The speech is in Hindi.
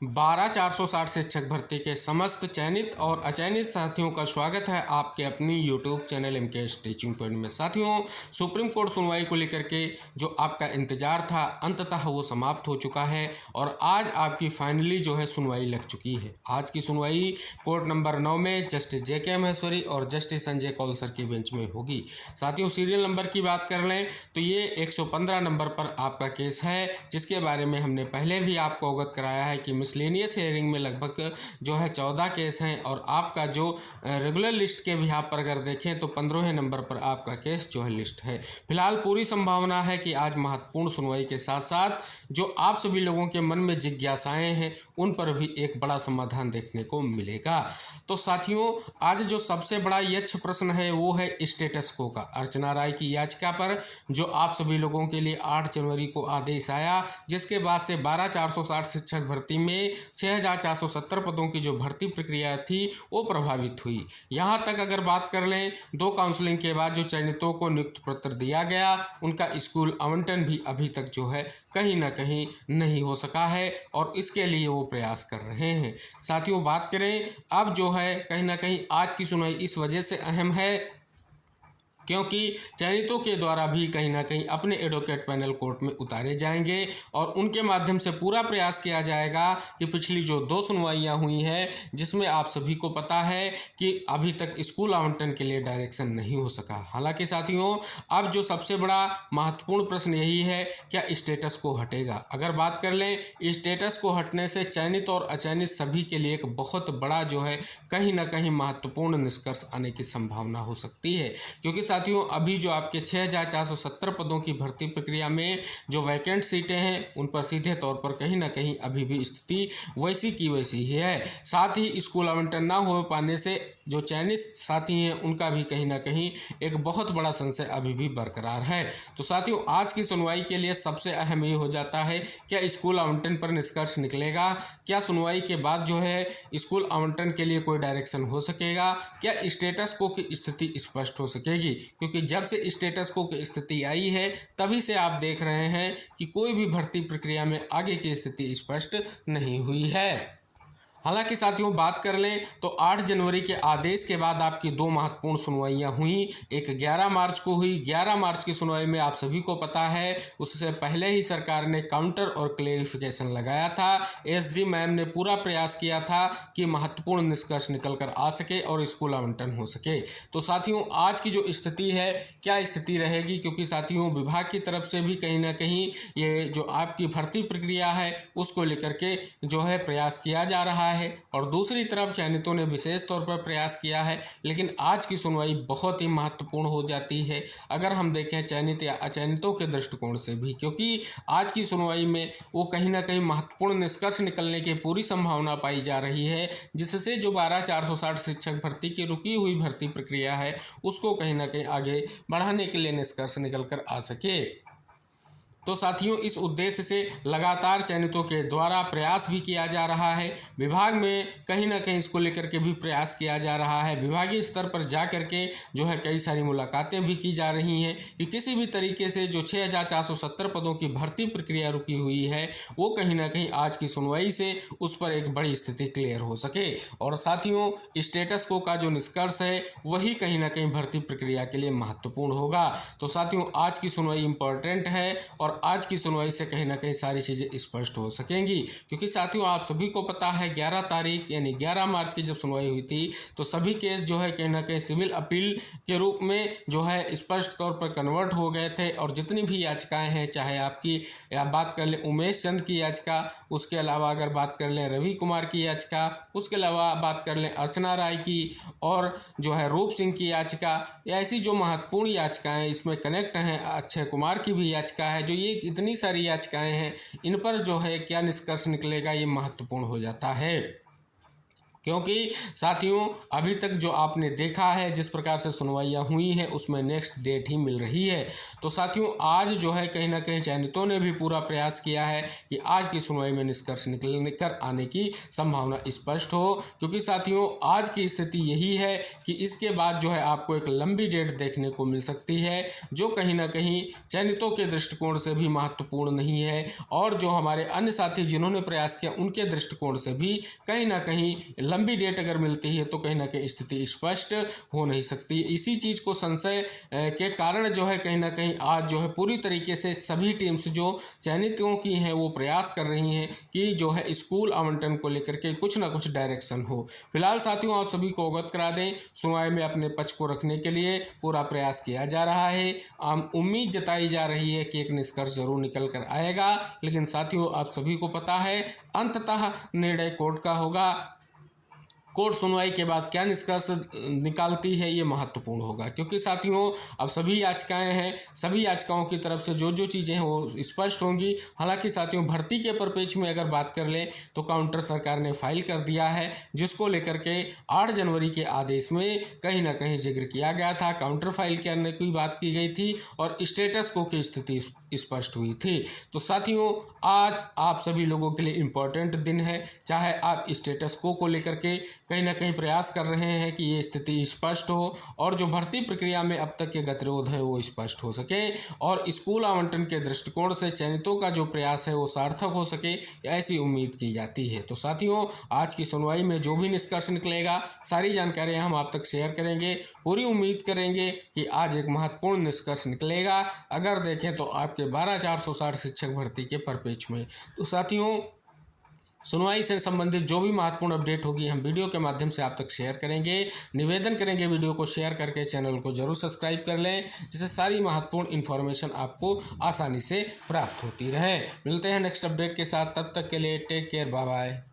12,460 शिक्षक भर्ती के समस्त चयनित और अचयनित साथियों का स्वागत है आपके अपनी YouTube channel MKS teaching point में। साथियों, सुप्रीम कोर्ट सुनवाई को लेकर के जो आपका इंतजार था अंततः वो समाप्त हो चुका है और आज आपकी फाइनली जो है सुनवाई लग चुकी है। आज की सुनवाई कोर्ट नंबर 9 में जस्टिस JK महेश्वरी और जस्टिस संजय कौल सर की बेंच में होगी। साथियों, सीरियल नंबर की बात कर लें तो ये 115 नंबर पर आपका केस है, जिसके बारे में हमने पहले भी आपको अवगत कराया है कि मिसलेनियस हेयरिंग में लगभग जो है 14 केस हैं और आपका जो रेगुलर लिस्ट के बिहाफ पर अगर देखें तो 15वें नंबर पर आपका केस जो है लिस्ट है। फिलहाल पूरी संभावना है कि आज महत्वपूर्ण सुनवाई के साथ साथ जो आप सभी लोगों के मन में जिज्ञासाएं हैं उन पर भी एक बड़ा समाधान देखने को मिलेगा। तो साथियों, आज जो सबसे बड़ा यक्ष प्रश्न है वो है स्टेटस को का। अर्चना राय की याचिका पर जो आप सभी लोगों के लिए 8 जनवरी को आदेश आया, जिसके बाद से 12,460 शिक्षक भर्ती में 6,470 पदों की जो भर्ती प्रक्रिया थी वो प्रभावित हुई। यहाँ तक अगर बात कर लें, 2 काउंसलिंग के बाद जो चयनितों को नियुक्ति पत्र दिया गया उनका स्कूल आवंटन भी अभी तक जो है कहीं ना कहीं नहीं हो सका है और इसके लिए वो प्रयास कर रहे हैं। साथियों, बात करें अब जो है कहीं ना कहीं आज की सुनवाई इस वजह से अहम है क्योंकि चयनितों के द्वारा भी कहीं ना कहीं अपने एडवोकेट पैनल कोर्ट में उतारे जाएंगे और उनके माध्यम से पूरा प्रयास किया जाएगा कि पिछली जो 2 सुनवाइयां हुई हैं जिसमें आप सभी को पता है कि अभी तक स्कूल आवंटन के लिए डायरेक्शन नहीं हो सका। हालांकि साथियों, अब जो सबसे बड़ा महत्वपूर्ण प्रश्न यही है, क्या स्टेटस को हटेगा। अगर बात कर लें, स्टेटस को हटने से चयनित और अचयनित सभी के लिए एक बहुत बड़ा जो है कहीं ना कहीं महत्वपूर्ण निष्कर्ष आने की संभावना हो सकती है, क्योंकि साथियों अभी जो आपके 6,470 पदों की भर्ती प्रक्रिया में जो वैकेंट सीटें हैं उन पर सीधे तौर पर कहीं ना कहीं अभी भी स्थिति वैसी की वैसी ही है। साथ ही स्कूल आवंटन ना हो पाने से जो चयनित साथी हैं उनका भी कहीं ना कहीं एक बहुत बड़ा संशय अभी भी बरकरार है। तो साथियों, आज की सुनवाई के लिए सबसे अहम ये हो जाता है, क्या स्कूल आवंटन पर निष्कर्ष निकलेगा, क्या सुनवाई के बाद जो है स्कूल आवंटन के लिए कोई डायरेक्शन हो सकेगा, क्या स्टेटस को की स्थिति स्पष्ट हो सकेगी। क्योंकि जब से स्टेटस को की स्थिति आई है तभी से आप देख रहे हैं कि कोई भी भर्ती प्रक्रिया में आगे की स्थिति स्पष्ट नहीं हुई है। हालांकि साथियों, बात कर लें तो 8 जनवरी के आदेश के बाद आपकी 2 महत्वपूर्ण सुनवाइयां हुई। एक 11 मार्च को हुई। 11 मार्च की सुनवाई में आप सभी को पता है उससे पहले ही सरकार ने काउंटर और क्लेरिफिकेशन लगाया था। SG मैम ने पूरा प्रयास किया था कि महत्वपूर्ण निष्कर्ष निकल कर आ सके और स्कूल आवंटन हो सके। तो साथियों, आज की जो स्थिति है, क्या स्थिति रहेगी, क्योंकि साथियों विभाग की तरफ से भी कहीं ना कहीं ये जो आपकी भर्ती प्रक्रिया है उसको लेकर के जो है प्रयास किया जा रहा है और दूसरी तरफ चयनितों ने विशेष तौर पर प्रयास किया है। लेकिन आज की सुनवाई बहुत ही महत्वपूर्ण हो जाती है अगर हम देखें चयनित या अचयनितों के दृष्टिकोण से भी, क्योंकि आज की सुनवाई में वो कहीं ना कहीं महत्वपूर्ण निष्कर्ष निकलने की पूरी संभावना पाई जा रही है, जिससे जो 12,460 शिक्षक भर्ती की रुकी हुई भर्ती प्रक्रिया है उसको कहीं ना कहीं आगे बढ़ाने के लिए निष्कर्ष निकल कर आ सके। तो साथियों, इस उद्देश्य से लगातार चयनितों के द्वारा प्रयास भी किया जा रहा है। विभाग में कहीं ना कहीं इसको लेकर के भी प्रयास किया जा रहा है। विभागीय स्तर पर जा करके जो है कई सारी मुलाकातें भी की जा रही हैं कि किसी भी तरीके से जो 6,470 पदों की भर्ती प्रक्रिया रुकी हुई है वो कहीं ना कहीं आज की सुनवाई से उस पर एक बड़ी स्थिति क्लियर हो सके। और साथियों, स्टेटस को का जो निष्कर्ष है वही कहीं ना कहीं भर्ती प्रक्रिया के लिए महत्वपूर्ण होगा। तो साथियों, आज की सुनवाई इंपॉर्टेंट है और आज की सुनवाई से कहीं ना कहीं सारी चीज़ें स्पष्ट हो सकेंगी, क्योंकि साथियों आप सभी को पता है 11 तारीख यानी 11 मार्च की जब सुनवाई हुई थी तो सभी केस जो है कहीं ना कहीं सिविल अपील के रूप में जो है स्पष्ट तौर पर कन्वर्ट हो गए थे और जितनी भी याचिकाएं हैं, चाहे आपकी या बात कर लें उमेश चंद की याचिका, उसके अलावा अगर बात कर लें रवि कुमार की याचिका, उसके अलावा बात कर लें अर्चना राय की और जो है रूप सिंह की याचिका, या ऐसी जो महत्वपूर्ण याचिकाएं इसमें कनेक्ट हैं, अक्षय कुमार की भी याचिका है, जो ये इतनी सारी याचिकाएं हैं इन पर जो है क्या निष्कर्ष निकलेगा ये महत्वपूर्ण हो जाता है। क्योंकि साथियों अभी तक जो आपने देखा है जिस प्रकार से सुनवाइयाँ हुई हैं उसमें नेक्स्ट डेट ही मिल रही है। तो साथियों आज जो है कहीं ना कहीं चयनितों ने भी पूरा प्रयास किया है कि आज की सुनवाई में निष्कर्ष निकल आने की संभावना स्पष्ट हो, क्योंकि साथियों आज की स्थिति यही है कि इसके बाद जो है आपको एक लंबी डेट देखने को मिल सकती है जो कहीं ना कहीं चयनितों के दृष्टिकोण से भी महत्वपूर्ण नहीं है, और जो हमारे अन्य साथी जिन्होंने प्रयास किया उनके दृष्टिकोण से भी कहीं ना कहीं लंबी डेट अगर मिलती है तो कहीं ना कहीं स्थिति स्पष्ट हो नहीं सकती। इसी चीज़ को संशय के कारण जो है कहीं ना कहीं आज जो है पूरी तरीके से सभी टीम्स जो चयनितों की हैं वो प्रयास कर रही हैं कि जो है स्कूल आवंटन को लेकर के कुछ ना कुछ डायरेक्शन हो। फिलहाल साथियों आप सभी को अवगत करा दें, सुनवाई में अपने पक्ष को रखने के लिए पूरा प्रयास किया जा रहा है। उम्मीद जताई जा रही है कि एक निष्कर्ष जरूर निकल कर आएगा, लेकिन साथियों आप सभी को पता है अंततः निर्णय कोर्ट का होगा। कोर्ट सुनवाई के बाद क्या निष्कर्ष निकालती है ये महत्वपूर्ण होगा, क्योंकि साथियों अब सभी याचिकाएं हैं, सभी याचिकाओं की तरफ से जो जो चीज़ें हैं वो स्पष्ट होंगी। हालांकि साथियों भर्ती के परिप्रेक्ष्य में अगर बात कर लें तो काउंटर सरकार ने फाइल कर दिया है, जिसको लेकर के 8 जनवरी के आदेश में कहीं ना कहीं जिक्र किया गया था, काउंटर फाइल करने की बात की गई थी और स्टेटस को की स्थिति स्पष्ट हुई थी। तो साथियों आज आप सभी लोगों के लिए इम्पोर्टेंट दिन है, चाहे आप स्टेटस को लेकर के कहीं ना कहीं प्रयास कर रहे हैं कि ये स्थिति स्पष्ट हो और जो भर्ती प्रक्रिया में अब तक के गतिरोध है वो स्पष्ट हो सके और स्कूल आवंटन के दृष्टिकोण से चयनितों का जो प्रयास है वो सार्थक हो सके, ऐसी उम्मीद की जाती है। तो साथियों आज की सुनवाई में जो भी निष्कर्ष निकलेगा सारी जानकारियां हम आप तक शेयर करेंगे। पूरी उम्मीद करेंगे कि आज एक महत्वपूर्ण निष्कर्ष निकलेगा अगर देखें तो आपके 12,460 शिक्षक भर्ती के परिप्रेक्ष्य में। तो साथियों सुनवाई से संबंधित जो भी महत्वपूर्ण अपडेट होगी हम वीडियो के माध्यम से आप तक शेयर करेंगे। निवेदन करेंगे वीडियो को शेयर करके चैनल को जरूर सब्सक्राइब कर लें, जिससे सारी महत्वपूर्ण इन्फॉर्मेशन आपको आसानी से प्राप्त होती रहे। मिलते हैं नेक्स्ट अपडेट के साथ, तब तक के लिए टेक केयर, बाय बाय।